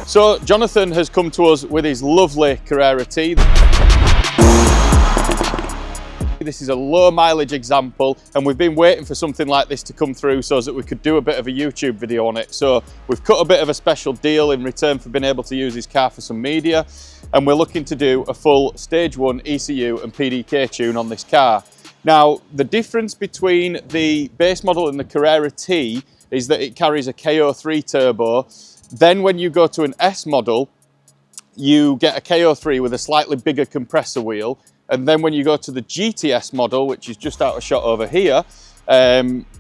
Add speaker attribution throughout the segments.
Speaker 1: So Jonathan has come to us with his lovely Carrera T. This is a low mileage example, and we've been waiting for something like this to come through so that we could do a bit of a YouTube video on it. So we've cut a bit of a special deal in return for being able to use his car for some media, and we're looking to do a full stage 1 ECU and PDK tune on this car. Now, the difference between the base model and the Carrera T is that it carries a KO3 turbo. Then when you go to an S model, you get a KO3 with a slightly bigger compressor wheel. And then when you go to the GTS model, which is just out of shot over here,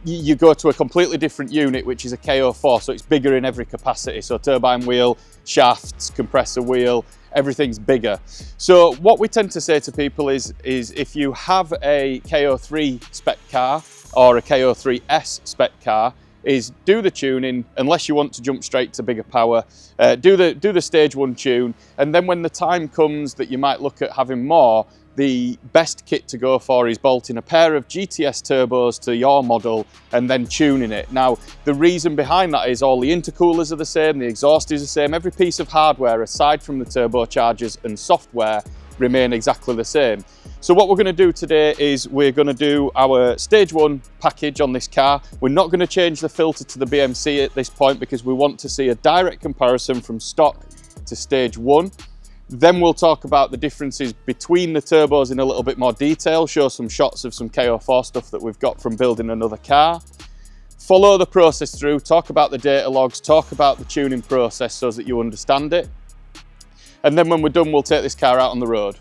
Speaker 1: you go to a completely different unit, which is a KO4. So it's bigger in every capacity. So turbine wheel, shafts, compressor wheel, everything's bigger. So what we tend to say to people is if you have a KO3 spec car or a KO3S spec car, is do the tuning, unless you want to jump straight to bigger power, do the stage 1 tune, and then when the time comes that you might look at having more, the best kit to go for is bolting a pair of GTS turbos to your model and then tuning it. Now, the reason behind that is all the intercoolers are the same, the exhaust is the same, every piece of hardware aside from the turbochargers and software remain exactly the same. So what we're going to do today is we're going to do our stage 1 package on this car. We're not going to change the filter to the BMC at this point because we want to see a direct comparison from stock to stage 1. Then we'll talk about the differences between the turbos in a little bit more detail, show some shots of some KO4 stuff that we've got from building another car. Follow the process through, talk about the data logs, talk about the tuning process so that you understand it. And then when we're done, we'll take this car out on the road.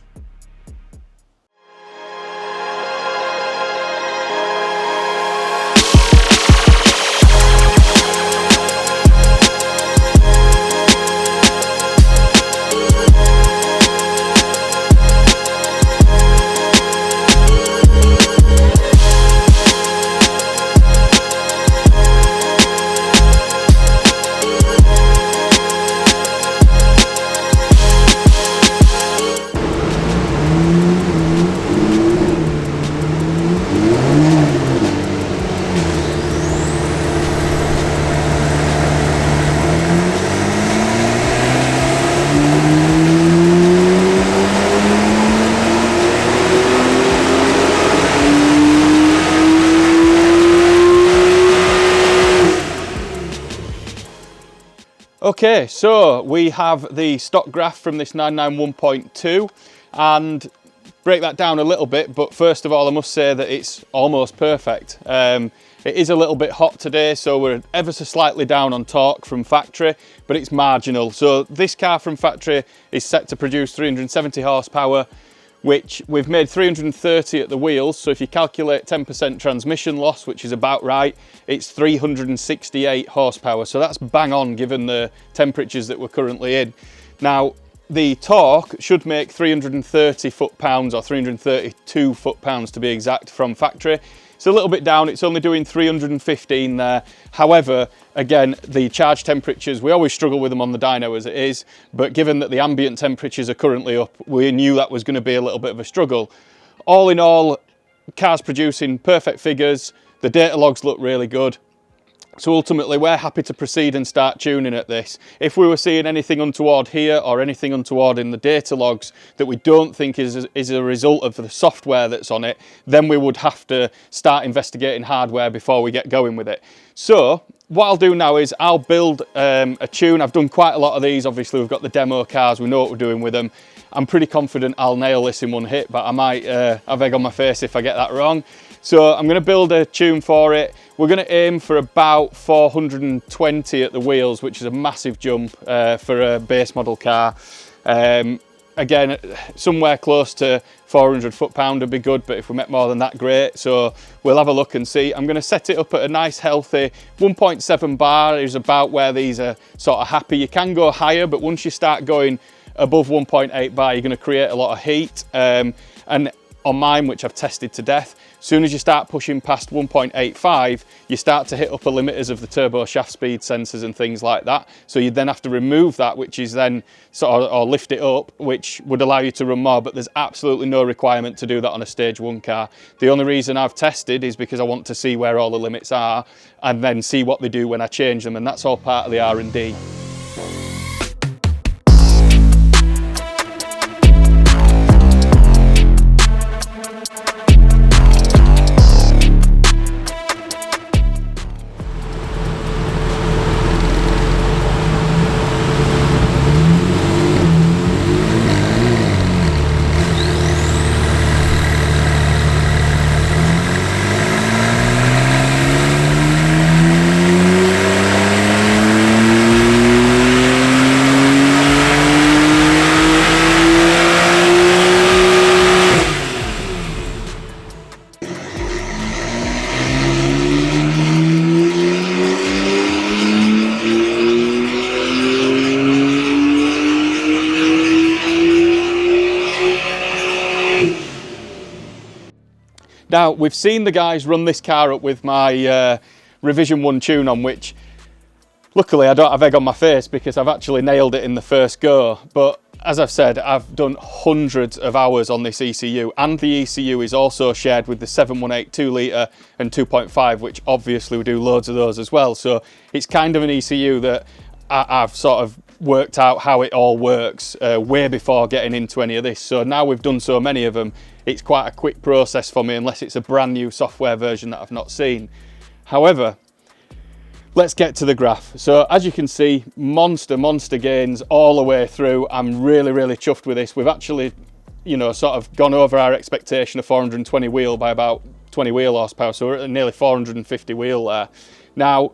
Speaker 1: Okay, so we have the stock graph from this 991.2 and break that down a little bit, but first of all I must say that it's almost perfect. It is a little bit hot today, so we're ever so slightly down on torque from factory, but it's marginal. So this car from factory is set to produce 370 horsepower, which we've made 330 at the wheels. So if you calculate 10% transmission loss, which is about right, it's 368 horsepower. So that's bang on given the temperatures that we're currently in. Now, the torque should make 330 foot-pounds or 332 foot-pounds to be exact from factory. It's a little bit down, it's only doing 315 there. However, again, the charge temperatures, we always struggle with them on the dyno as it is, but given that the ambient temperatures are currently up, we knew that was going to be a little bit of a struggle. All in all, car's producing perfect figures, the data logs look really good. So ultimately, we're happy to proceed and start tuning at this. If we were seeing anything untoward here or anything untoward in the data logs that we don't think is a result of the software that's on it, then we would have to start investigating hardware before we get going with it. So what I'll do now is I'll build a tune. I've done quite a lot of these. Obviously, we've got the demo cars. We know what we're doing with them. I'm pretty confident I'll nail this in one hit, but I might have egg on my face if I get that wrong. So I'm going to build a tune for it. We're going to aim for about 420 at the wheels, which is a massive jump for a base model car. Again, somewhere close to 400 foot-pound would be good, but if we make more than that, great. So we'll have a look and see. I'm going to set it up at a nice healthy 1.7 bar is about where these are sort of happy. You can go higher, but once you start going above 1.8 bar, you're going to create a lot of heat. And on mine, which I've tested to death, as soon as you start pushing past 1.85, you start to hit upper limiters of the turbo shaft speed sensors and things like that. So you then have to remove that, which is then sort of, or lift it up, which would allow you to run more, but there's absolutely no requirement to do that on a stage 1 car. The only reason I've tested is because I want to see where all the limits are and then see what they do when I change them, and that's all part of the R&D. Now, we've seen the guys run this car up with my Revision 1 tune on, which luckily I don't have egg on my face because I've actually nailed it in the first go. But as I've said, I've done hundreds of hours on this ECU, and the ECU is also shared with the 718 2 litre and 2.5, which obviously we do loads of those as well. So it's kind of an ECU that I've sort of worked out how it all works way before getting into any of this. So now we've done so many of them, it's quite a quick process for me unless it's a brand new software version that I've not seen. However, let's get to the graph. So as you can see, monster gains all the way through. I'm really chuffed with this. We've actually, you know, sort of gone over our expectation of 420 wheel by about 20 wheel horsepower. So we're at nearly 450 wheel there. Now,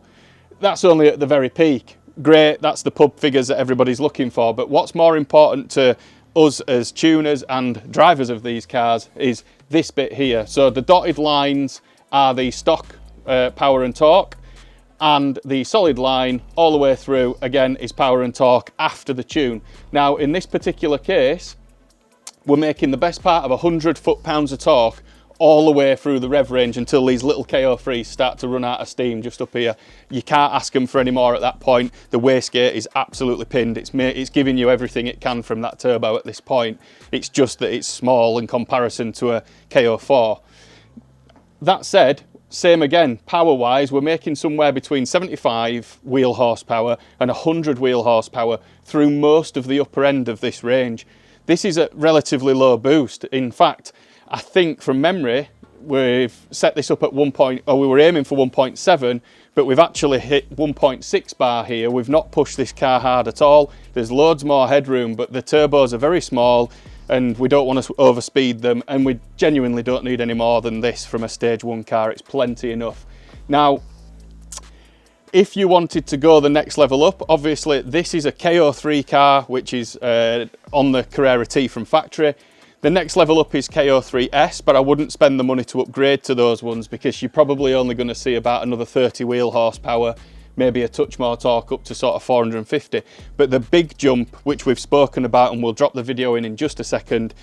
Speaker 1: that's only at the very peak. Great, that's the pub figures that everybody's looking for. But what's more important to us as tuners and drivers of these cars is this bit here. So the dotted lines are the stock power and torque, and the solid line all the way through again is power and torque after the tune. Now in this particular case, we're making the best part of 100 foot-pounds of torque all the way through the rev range until these little KO3s start to run out of steam just up here. You can't ask them for any more at that point. The wastegate is absolutely pinned. It's giving you everything it can from that turbo at this point. It's just that it's small in comparison to a KO4. That said, same again, power-wise, we're making somewhere between 75 wheel horsepower and 100 wheel horsepower through most of the upper end of this range. This is a relatively low boost. In fact, I think from memory, we've set this up at we were aiming for 1.7, but we've actually hit 1.6 bar here. We've not pushed this car hard at all. There's loads more headroom, but the turbos are very small, and we don't want to overspeed them, and we genuinely don't need any more than this from a stage 1 car. It's plenty enough. Now, if you wanted to go the next level up, obviously this is a KO3 car, which is on the Carrera T from factory. The next level up is KO3S, but I wouldn't spend the money to upgrade to those ones because you're probably only going to see about another 30 wheel horsepower, maybe a touch more torque up to sort of 450. But the big jump, which we've spoken about and we'll drop the video in just a second,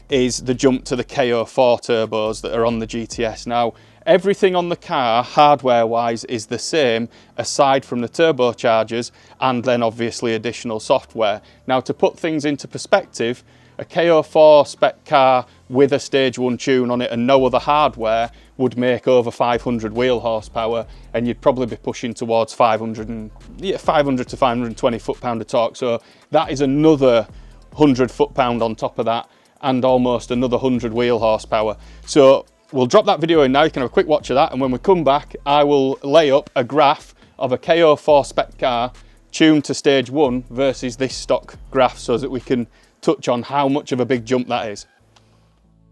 Speaker 1: is the jump to the KO4 turbos that are on the GTS. Now, everything on the car, hardware-wise, is the same, aside from the turbochargers and then obviously additional software. Now, to put things into perspective, a KO4 spec car with a stage 1 tune on it and no other hardware would make over 500 wheel horsepower, and you'd probably be pushing towards 500 to 520 foot-pound of torque. So that is another 100 foot-pound on top of that, and almost another 100 wheel horsepower. So we'll drop that video in now. You can have a quick watch of that, and when we come back, I will lay up a graph of a KO4 spec car tuned to stage 1 versus this stock graph, so that we can touch on how much of a big jump that is.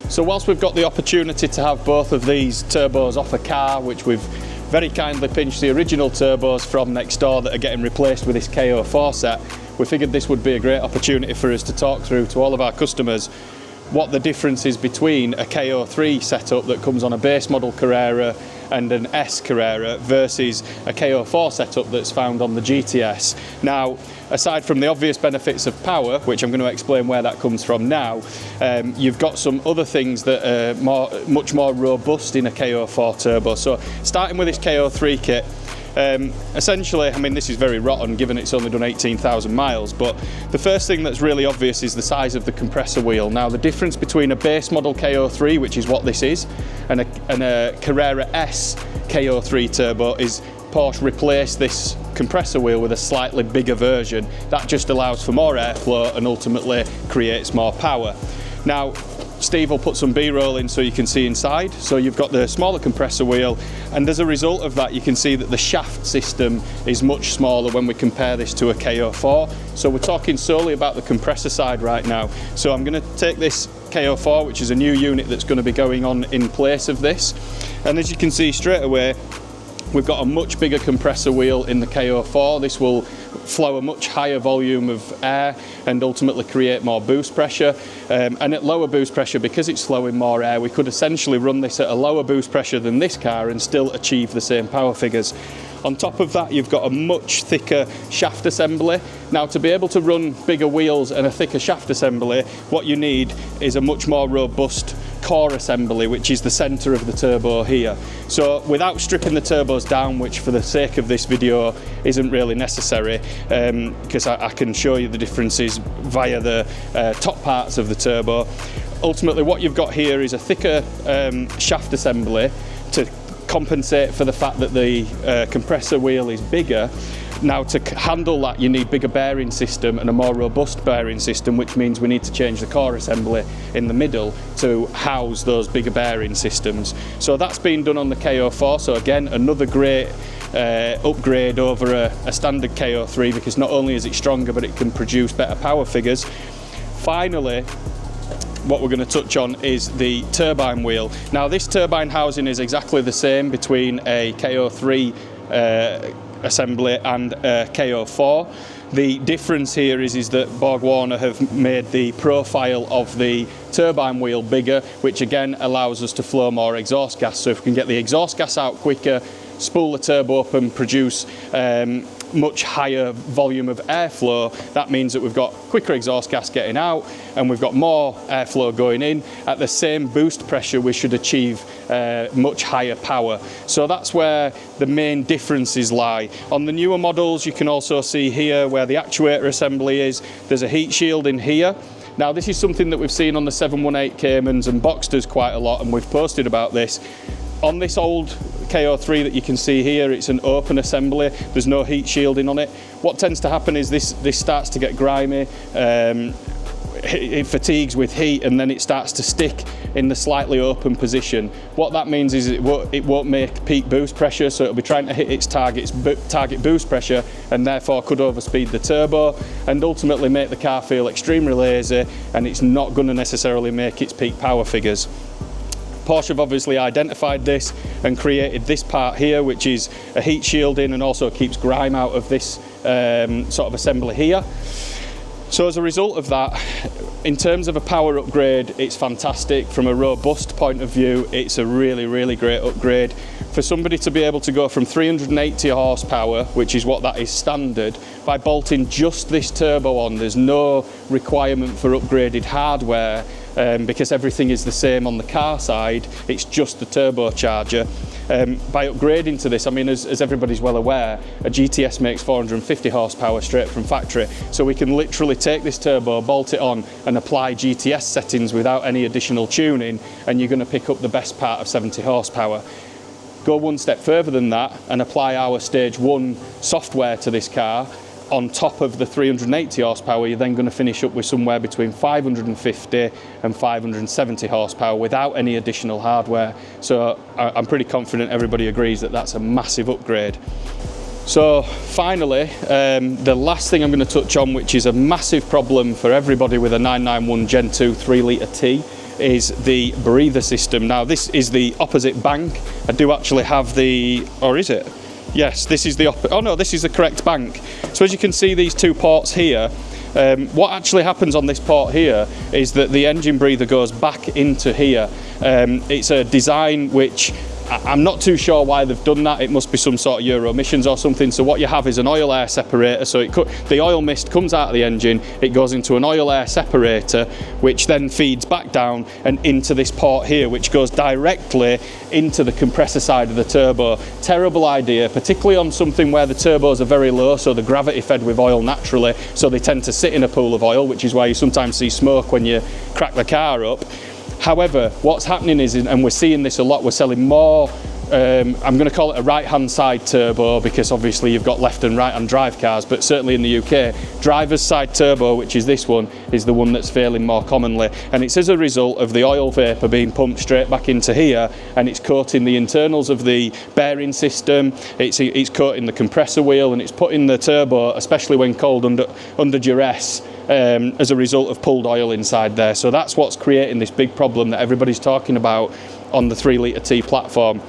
Speaker 1: So whilst we've got the opportunity to have both of these turbos off a car, which we've very kindly pinched the original turbos from next door that are getting replaced with this KO4 set, we figured this would be a great opportunity for us to talk through to all of our customers what the difference is between a KO3 setup that comes on a base model Carrera and an S Carrera versus a KO4 setup that's found on the GTS. Now, aside from the obvious benefits of power, which I'm going to explain where that comes from now, you've got some other things that are much more robust in a KO4 turbo. So starting with this KO3 kit, essentially, I mean, this is very rotten given it's only done 18,000 miles, but the first thing that's really obvious is the size of the compressor wheel. Now, the difference between a base model KO3, which is what this is, and a Carrera S KO3 turbo is Porsche replaced this compressor wheel with a slightly bigger version. That just allows for more airflow and ultimately creates more power. Now, Steve will put some B-roll in so you can see inside. So you've got the smaller compressor wheel, and as a result of that, you can see that the shaft system is much smaller when we compare this to a KO4. So we're talking solely about the compressor side right now. So I'm going to take this KO4, which is a new unit that's going to be going on in place of this. And as you can see straight away, we've got a much bigger compressor wheel in the KO4. This will flow a much higher volume of air and ultimately create more boost pressure. And at lower boost pressure, because it's flowing more air, we could essentially run this at a lower boost pressure than this car and still achieve the same power figures. On top of that, you've got a much thicker shaft assembly. Now, to be able to run bigger wheels and a thicker shaft assembly, what you need is a much more robust core assembly, which is the centre of the turbo here. So without stripping the turbos down, which for the sake of this video isn't really necessary, because I can show you the differences via the top parts of the turbo, ultimately what you've got here is a thicker shaft assembly to compensate for the fact that the compressor wheel is bigger. Now, to handle that, you need bigger bearing system and a more robust bearing system, which means we need to change the core assembly in the middle to house those bigger bearing systems. So that's been done on the KO4. So again, another great upgrade over a standard KO3, because not only is it stronger, but it can produce better power figures. Finally, what we're going to touch on is the turbine wheel. Now, this turbine housing is exactly the same between a KO3 assembly and KO4. The difference here is that Borg-Warner have made the profile of the turbine wheel bigger, which again allows us to flow more exhaust gas. So if we can get the exhaust gas out quicker, spool the turbo up and produce much higher volume of airflow, that means that we've got quicker exhaust gas getting out and we've got more airflow going in. At the same boost pressure, we should achieve much higher power. So that's where the main differences lie. On the newer models, you can also see here where the actuator assembly is. There's a heat shield in here. Now, this is something that we've seen on the 718 Caymans and Boxsters quite a lot, and we've posted about this. On this old KO3 that you can see here, it's an open assembly. There's no heat shielding on it. What tends to happen is this starts to get grimy, it fatigues with heat, and then it starts to stick in the slightly open position. What that means is it won't make peak boost pressure, so it'll be trying to hit its target boost pressure, and therefore could overspeed the turbo and ultimately make the car feel extremely lazy, and it's not going to necessarily make its peak power figures. Porsche have obviously identified this and created this part here, which is a heat shielding and also keeps grime out of this sort of assembly here. So as a result of that, in terms of a power upgrade, it's fantastic. From a robust point of view, it's a really, really great upgrade. For somebody to be able to go from 380 horsepower, which is what that is standard, by bolting just this turbo on, there's no requirement for upgraded hardware, because everything is the same on the car side, it's just the turbocharger. By upgrading to this, I mean, as everybody's well aware, a GTS makes 450 horsepower straight from factory, so we can literally take this turbo, bolt it on and apply GTS settings without any additional tuning, and you're going to pick up the best part of 70 horsepower. Go one step further than that and apply our stage 1 software to this car on top of the 380 horsepower, you're then going to finish up with somewhere between 550 and 570 horsepower without any additional hardware. So I'm pretty confident everybody agrees that that's a massive upgrade. So finally, the last thing I'm going to touch on, which is a massive problem for everybody with a 991 Gen 2 3 litre T, is the breather system. Now, this is the opposite bank. I do actually have the, or is it? Yes, this is the oh no, this is the correct bank. So as you can see, these two ports here, what actually happens on this port here is that the engine breather goes back into here. It's a design which I'm not too sure why they've done that. It must be some sort of Euro emissions or something. So what you have is an oil air separator. So the oil mist comes out of the engine, it goes into an oil air separator, which then feeds back down and into this port here, which goes directly into the compressor side of the turbo. Terrible idea, particularly on something where the turbos are very low, so the gravity fed with oil naturally, so they tend to sit in a pool of oil, which is why you sometimes see smoke when you crack the car up. However, what's happening is, and we're seeing this a lot, we're selling more, I'm going to call it a right-hand side turbo, because obviously you've got left and right-hand drive cars, but certainly in the UK, driver's side turbo, which is this one, is the one that's failing more commonly. And it's as a result of the oil vapour being pumped straight back into here, and it's coating the internals of the bearing system, it's coating the compressor wheel, and it's putting the turbo, especially when cold, under duress, as a result of pulled oil inside there. So that's what's creating this big problem that everybody's talking about on the 3 litre T platform.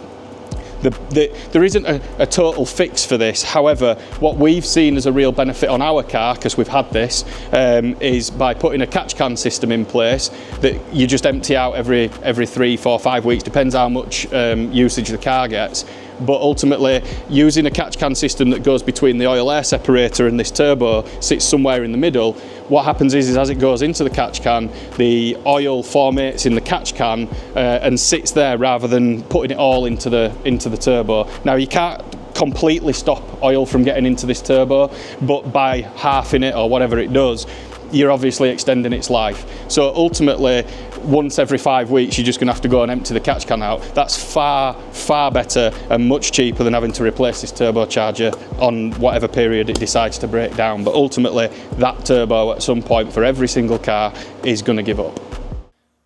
Speaker 1: There isn't a total fix for this. However, what we've seen as a real benefit on our car, because we've had this, is by putting a catch can system in place that you just empty out every 3, 4, 5 weeks, depends how much usage the car gets. but ultimately using a catch can system that goes between the oil air separator and this turbo, sits somewhere in the middle. What happens is as it goes into the catch can, the oil formates in the catch can and sits there rather than putting it all into the turbo. Now you can't completely stop oil from getting into this turbo, but by halving it or whatever it does, you're obviously extending its life. So ultimately, once every 5 weeks, you're just going to have to go and empty the catch can out. That's far, far better and much cheaper than having to replace this turbocharger on whatever period it decides to break down. But ultimately, that turbo at some point for every single car is going to give up.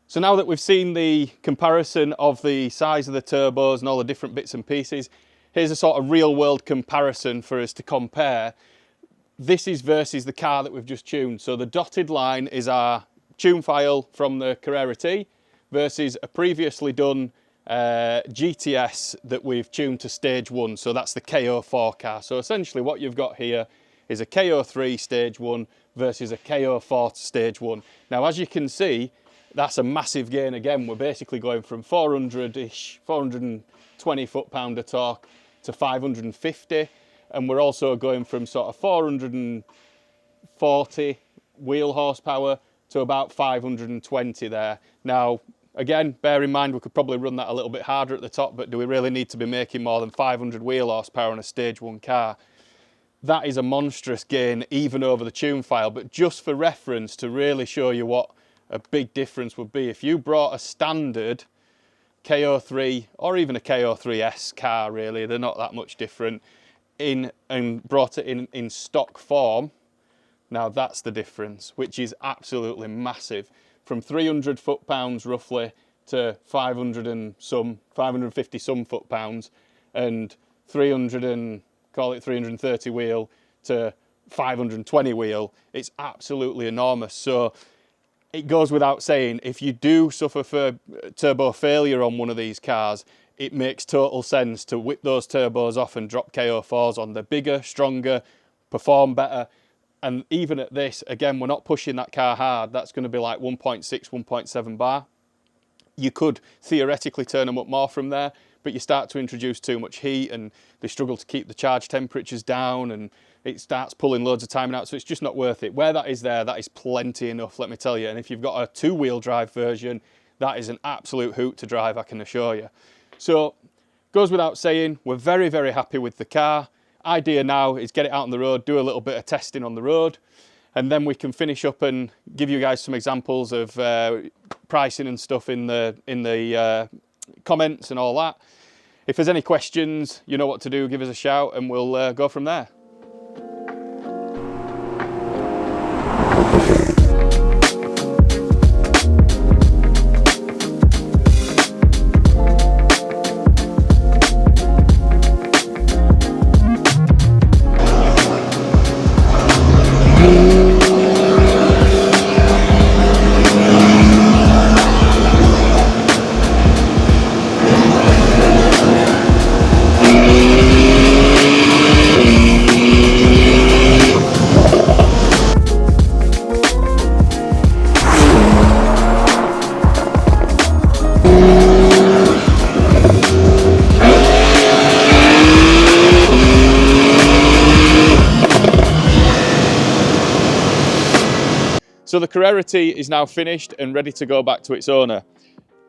Speaker 1: So now that we've seen the comparison of the size of the turbos and all the different bits and pieces, here's a sort of real world comparison for us to compare. This is versus the car that we've just tuned. So the dotted line is our tune file from the Carrera T versus a previously done GTS that we've tuned to stage 1. So that's the KO4 car. So essentially what you've got here is a KO3 stage 1 versus a KO4 stage 1. Now, as you can see, that's a massive gain again. We're basically going from 400-ish, 420 foot-pound of torque to 550. And we're also going from sort of 440 wheel horsepower to about 520 there. Now, again, bear in mind we could probably run that a little bit harder at the top, but do we really need to be making more than 500 wheel horsepower on a stage 1 car? That is a monstrous gain even over the tune file, but just for reference to really show you what a big difference would be, if you brought a standard KO3 or even a KO3S car, really, they're not that much different, in and brought it in stock form. Now that's the difference, which is absolutely massive, from 300 foot-pounds roughly to 550 some foot-pounds, and 330 wheel to 520 wheel. It's absolutely enormous. So it goes without saying, if you do suffer for turbo failure on one of these cars, it makes total sense to whip those turbos off and drop KO4s on. They're bigger, stronger, perform better. And even at this, again, we're not pushing that car hard. That's going to be like 1.6, 1.7 bar. You could theoretically turn them up more from there, but you start to introduce too much heat and they struggle to keep the charge temperatures down and it starts pulling loads of timing out. So it's just not worth it. Where that is there, that is plenty enough, let me tell you. And if you've got a 2-wheel drive version, that is an absolute hoot to drive, I can assure you. So, goes without saying, we're very, very happy with the car. Idea now is get it out on the road, do a little bit of testing on the road, and then we can finish up and give you guys some examples of pricing and stuff in the comments and all that. If there's any questions, you know what to do, give us a shout and we'll go from there. So the Carrera T is now finished and ready to go back to its owner.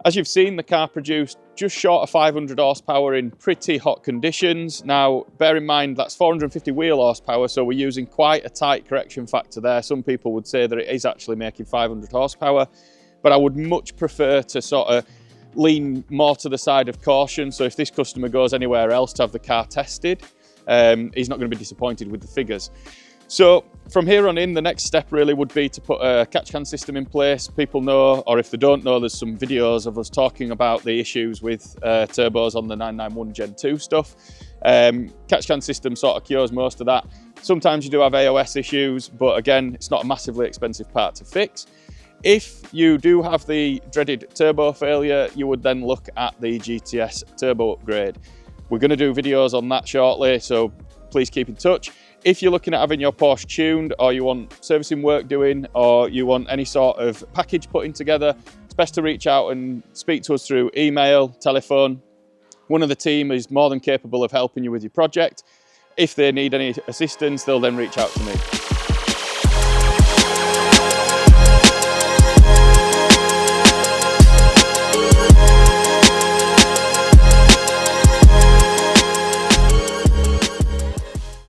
Speaker 1: As you've seen, the car produced just short of 500 horsepower in pretty hot conditions. Now, bear in mind that's 450 wheel horsepower, so we're using quite a tight correction factor there. Some people would say that it is actually making 500 horsepower, but I would much prefer to sort of lean more to the side of caution. So if this customer goes anywhere else to have the car tested, he's not going to be disappointed with the figures. So from here on in, the next step really would be to put a catch can system in place. People know, or if they don't know, there's some videos of us talking about the issues with turbos on the 991 Gen 2 stuff. Catch can system sort of cures most of that. Sometimes you do have AOS issues, but again, it's not a massively expensive part to fix. If you do have the dreaded turbo failure, you would then look at the GTS turbo upgrade. We're going to do videos on that shortly, so please keep in touch. If you're looking at having your Porsche tuned, or you want servicing work doing, or you want any sort of package putting together, it's best to reach out and speak to us through email, telephone. one of the team is more than capable of helping you with your project. If they need any assistance, they'll then reach out to me.